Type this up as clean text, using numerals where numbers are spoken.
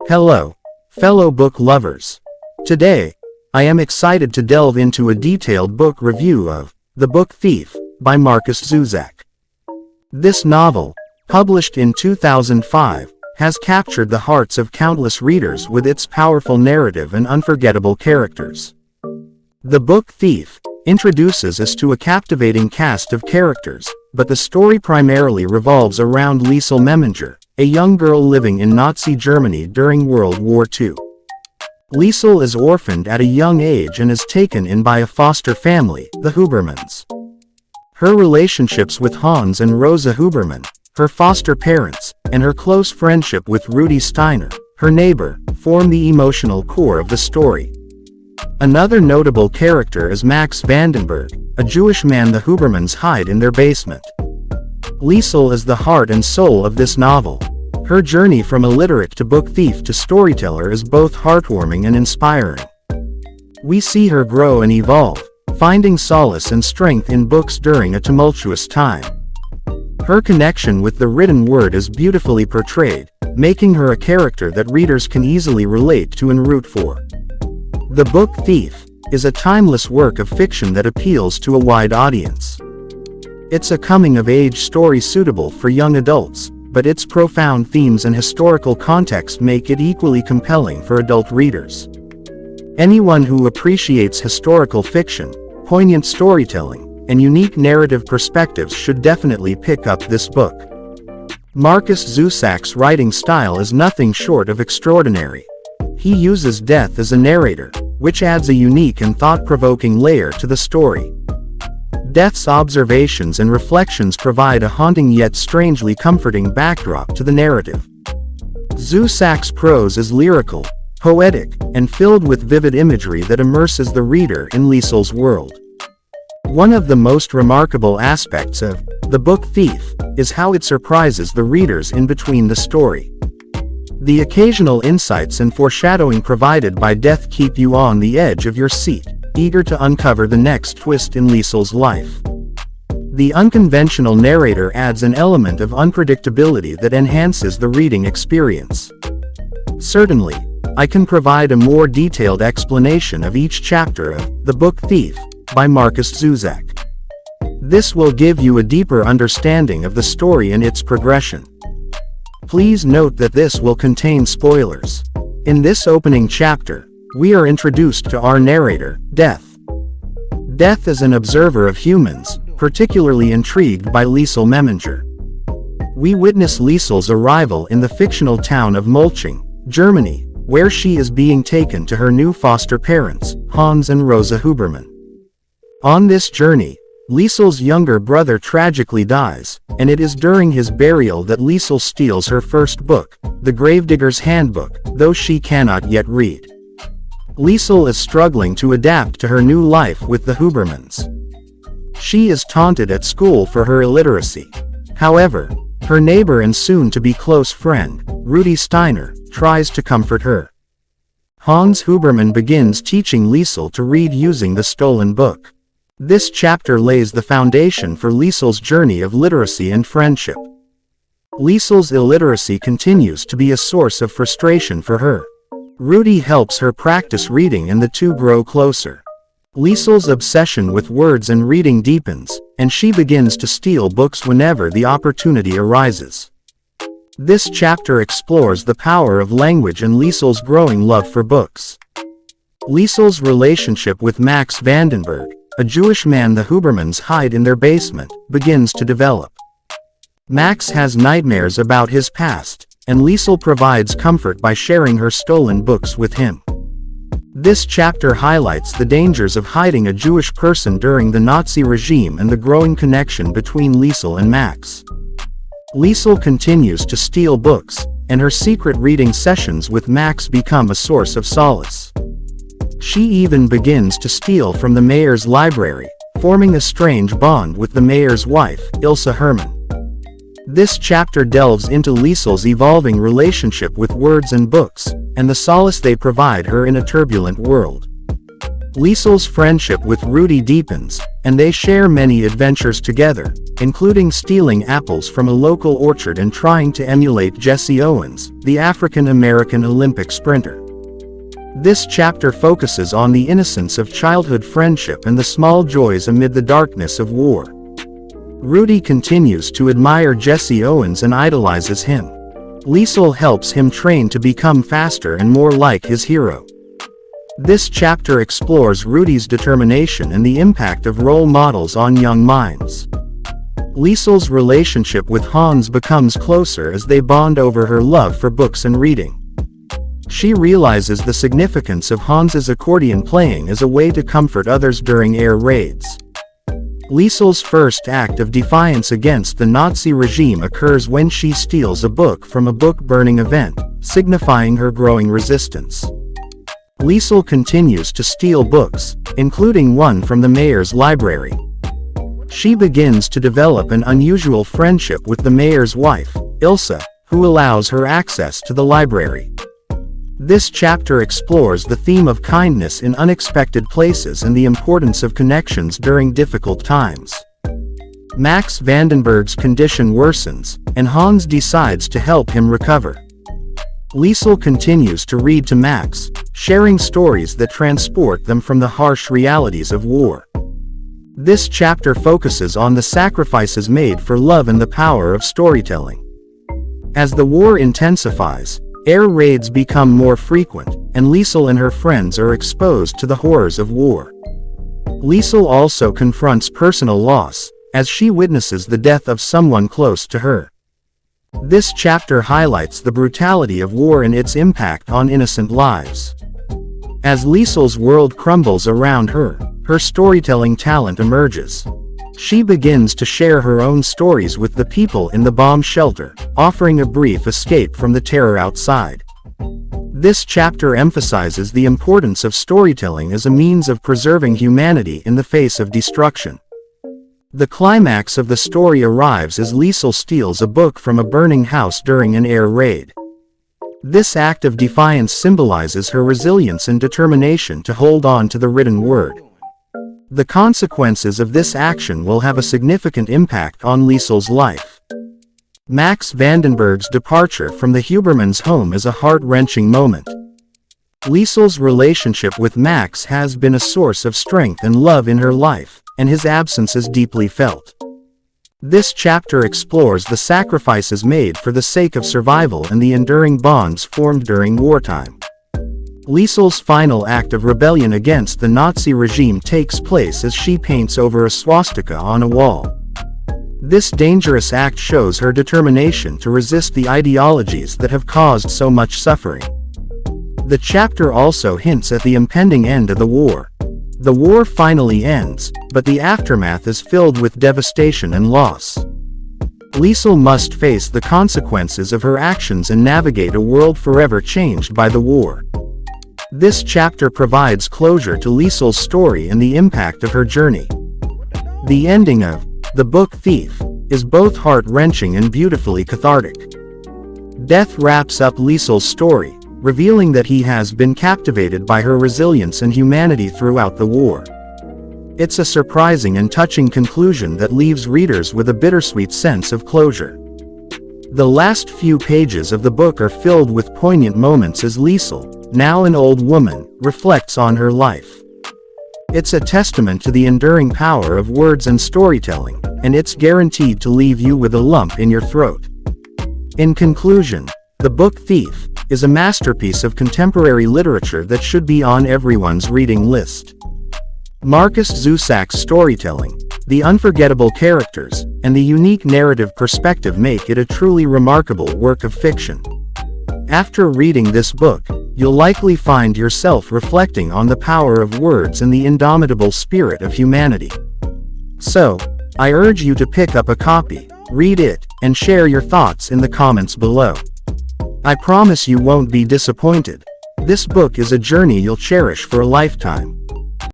Hello, fellow book lovers. Today, I am excited to delve into a detailed book review of The Book Thief by Markus Zusak. This novel, published in 2005, has captured the hearts of countless readers with its powerful narrative and unforgettable characters. The Book Thief introduces us to a captivating cast of characters, but the story primarily revolves around Liesel Meminger, a young girl living in Nazi Germany during World War II. Liesel is orphaned at a young age and is taken in by a foster family, the Hubermanns. Her relationships with Hans and Rosa Hubermann, her foster parents, and her close friendship with Rudy Steiner, her neighbor, form the emotional core of the story. Another notable character is Max Vandenburg, a Jewish man the Hubermanns hide in their basement. Liesel is the heart and soul of this novel. Her journey from illiterate to book thief to storyteller is both heartwarming and inspiring. We see her grow and evolve, finding solace and strength in books during a tumultuous time. Her connection with the written word is beautifully portrayed, making her a character that readers can easily relate to and root for. The Book Thief is a timeless work of fiction that appeals to a wide audience. It's a coming-of-age story suitable for young adults, but its profound themes and historical context make it equally compelling for adult readers. Anyone who appreciates historical fiction, poignant storytelling, and unique narrative perspectives should definitely pick up this book. Markus Zusak's writing style is nothing short of extraordinary. He uses death as a narrator, which adds a unique and thought-provoking layer to the story. Death's observations and reflections provide a haunting yet strangely comforting backdrop to the narrative. Zusak's prose is lyrical, poetic, and filled with vivid imagery that immerses the reader in Liesel's world. One of the most remarkable aspects of The Book Thief is how it surprises the readers in between the story. The occasional insights and foreshadowing provided by death keep you on the edge of your seat, eager to uncover the next twist in Liesel's life. The unconventional narrator adds an element of unpredictability that enhances the reading experience. Certainly, I can provide a more detailed explanation of each chapter of The Book Thief by Markus Zusak. This will give you a deeper understanding of the story and its progression. Please note that this will contain spoilers. In this opening chapter, we are introduced to our narrator, Death. Death is an observer of humans, particularly intrigued by Liesel Meminger. We witness Liesel's arrival in the fictional town of Mulching, Germany, where she is being taken to her new foster parents, Hans and Rosa Hubermann. On this journey, Liesel's younger brother tragically dies, and it is during his burial that Liesel steals her first book, The Gravedigger's Handbook, though she cannot yet read. Liesel is struggling to adapt to her new life with the Hubermanns. She is taunted at school for her illiteracy. However, her neighbor and soon-to-be close friend, Rudy Steiner, tries to comfort her. Hans Hubermann begins teaching Liesel to read using the stolen book. This chapter lays the foundation for Liesel's journey of literacy and friendship. Liesel's illiteracy continues to be a source of frustration for her. Rudy helps her practice reading and the two grow closer. Liesel's obsession with words and reading deepens, and she begins to steal books whenever the opportunity arises. This chapter explores the power of language and Liesel's growing love for books. Liesel's relationship with Max Vandenburg, a Jewish man the Hubermanns hide in their basement, begins to develop. Max has nightmares about his past, and Liesel provides comfort by sharing her stolen books with him. This chapter highlights the dangers of hiding a Jewish person during the Nazi regime and the growing connection between Liesel and Max. Liesel continues to steal books, and her secret reading sessions with Max become a source of solace. She even begins to steal from the mayor's library, forming a strange bond with the mayor's wife, Ilse Hermann. This chapter delves into Liesel's evolving relationship with words and books, and the solace they provide her in a turbulent world. Liesel's friendship with Rudy deepens, and they share many adventures together, including stealing apples from a local orchard and trying to emulate Jesse Owens, the African-American Olympic sprinter. This chapter focuses on the innocence of childhood friendship and the small joys amid the darkness of war. Rudy continues to admire Jesse Owens and idolizes him. Liesel helps him train to become faster and more like his hero. This chapter explores Rudy's determination and the impact of role models on young minds. Liesel's relationship with Hans becomes closer as they bond over her love for books and reading. She realizes the significance of Hans's accordion playing as a way to comfort others during air raids. Liesel's first act of defiance against the Nazi regime occurs when she steals a book from a book-burning event, signifying her growing resistance. Liesel continues to steal books, including one from the mayor's library. She begins to develop an unusual friendship with the mayor's wife, Ilse, who allows her access to the library. This chapter explores the theme of kindness in unexpected places and the importance of connections during difficult times. Max Vandenburg's condition worsens, and Hans decides to help him recover. Liesel continues to read to Max, sharing stories that transport them from the harsh realities of war. This chapter focuses on the sacrifices made for love and the power of storytelling. As the war intensifies, air raids become more frequent, and Liesel and her friends are exposed to the horrors of war. Liesel also confronts personal loss, as she witnesses the death of someone close to her. This chapter highlights the brutality of war and its impact on innocent lives. As Liesel's world crumbles around her, her storytelling talent emerges. She begins to share her own stories with the people in the bomb shelter, offering a brief escape from the terror outside. This chapter emphasizes the importance of storytelling as a means of preserving humanity in the face of destruction. The climax of the story arrives as Liesel steals a book from a burning house during an air raid. This act of defiance symbolizes her resilience and determination to hold on to the written word. The consequences of this action will have a significant impact on Liesel's life. Max Vandenburg's departure from the Hubermann's home is a heart-wrenching moment. Liesel's relationship with Max has been a source of strength and love in her life, and his absence is deeply felt. This chapter explores the sacrifices made for the sake of survival and the enduring bonds formed during wartime. Liesel's final act of rebellion against the Nazi regime takes place as she paints over a swastika on a wall. This dangerous act shows her determination to resist the ideologies that have caused so much suffering. The chapter also hints at the impending end of the war. The war finally ends, but the aftermath is filled with devastation and loss. Liesel must face the consequences of her actions and navigate a world forever changed by the war. This chapter provides closure to Liesel's story and the impact of her journey. The ending of The Book Thief is both heart-wrenching and beautifully cathartic. Death wraps up Liesel's story, revealing that he has been captivated by her resilience and humanity throughout the war. It's a surprising and touching conclusion that leaves readers with a bittersweet sense of closure. The last few pages of the book are filled with poignant moments as Liesel, now an old woman, reflects on her life. It's a testament to the enduring power of words and storytelling, and it's guaranteed to leave you with a lump in your throat. In conclusion, The Book Thief is a masterpiece of contemporary literature that should be on everyone's reading list. Markus Zusak's storytelling, the unforgettable characters, and the unique narrative perspective make it a truly remarkable work of fiction. After reading this book, you'll likely find yourself reflecting on the power of words and the indomitable spirit of humanity. So, I urge you to pick up a copy, read it, and share your thoughts in the comments below. I promise you won't be disappointed. This book is a journey you'll cherish for a lifetime.